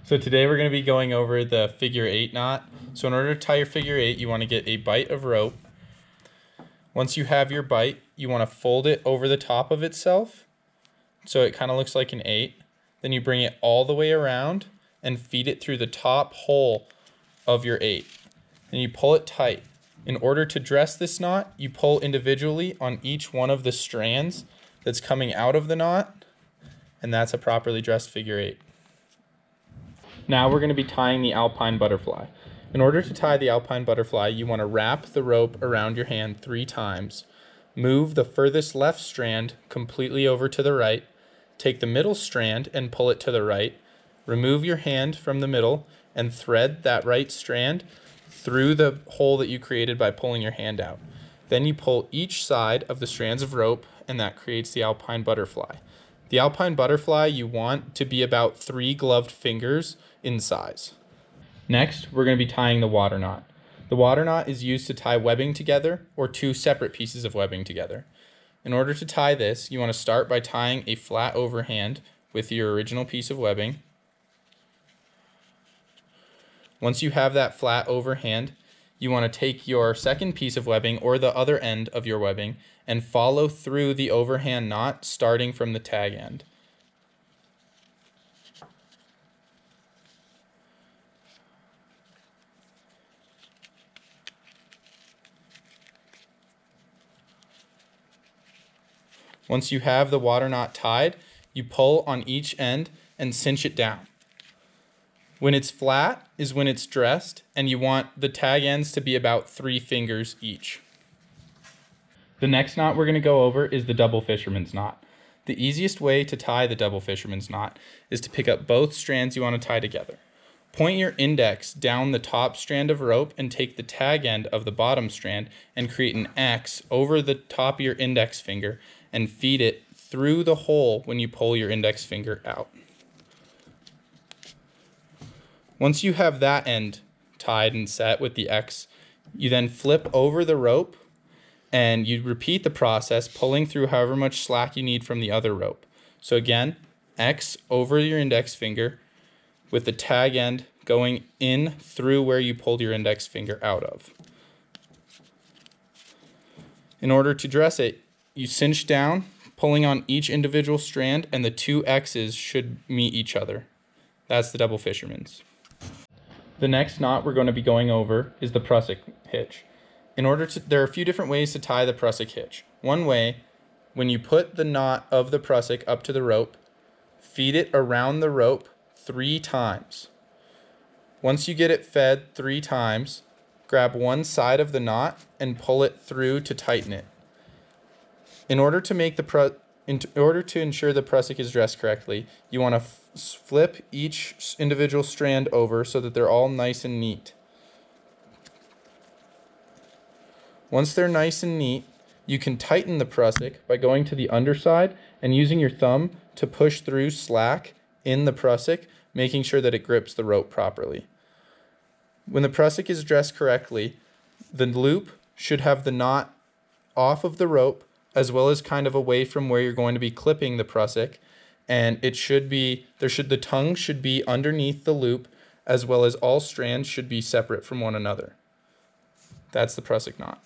So today we're going to be going over the figure 8 knot. So in order to tie your figure 8, you want to get a bight of rope. Once you have your bight, you want to fold it over the top of itself so it kind of looks like an 8. Then you bring it all the way around and feed it through the top hole of your 8. Then you pull it tight. In order to dress this knot, you pull individually on each one of the strands that's coming out of the knot, and that's a properly dressed figure 8. Now we're going to be tying the Alpine butterfly. In order to tie the Alpine butterfly, you want to wrap the rope around your hand 3 times. Move the furthest left strand completely over to the right. Take the middle strand and pull it to the right. Remove your hand from the middle and thread that right strand through the hole that you created by pulling your hand out. Then you pull each side of the strands of rope, and that creates the Alpine butterfly. The Alpine butterfly you want to be about 3 gloved fingers in size. Next, we're going to be tying the water knot. The water knot is used to tie webbing together or 2 separate pieces of webbing together. In order to tie this, you want to start by tying a flat overhand with your original piece of webbing. Once you have that flat overhand, you want to take your second piece of webbing or the other end of your webbing and follow through the overhand knot starting from the tag end. Once you have the water knot tied, you pull on each end and cinch it down. When it's flat is when it's dressed, and you want the tag ends to be about 3 fingers each. The next knot we're going to go over is the double fisherman's knot. The easiest way to tie the double fisherman's knot is to pick up both strands you want to tie together. Point your index down the top strand of rope and take the tag end of the bottom strand and create an X over the top of your index finger and feed it through the hole when you pull your index finger out. Once you have that end tied and set with the X, you then flip over the rope and you repeat the process, pulling through however much slack you need from the other rope. So again, X over your index finger with the tag end going in through where you pulled your index finger out of. In order to dress it, you cinch down, pulling on each individual strand, and the 2 X's should meet each other. That's the double fisherman's. The next knot we're going to be going over is the Prusik Hitch. There are a few different ways to tie the Prusik Hitch. One way, when you put the knot of the Prusik up to the rope, feed it around the rope 3 times. Once you get it fed 3 times, grab one side of the knot and pull it through to tighten it. In order to ensure the Prusik is dressed correctly, you want to flip each individual strand over so that they're all nice and neat. Once they're nice and neat, you can tighten the Prusik by going to the underside and using your thumb to push through slack in the Prusik, making sure that it grips the rope properly. When the Prusik is dressed correctly, the loop should have the knot off of the rope as well as kind of away from where you're going to be clipping the Prusik, and the tongue should be underneath the loop, as well as all strands should be separate from one another. That's the Prusik knot.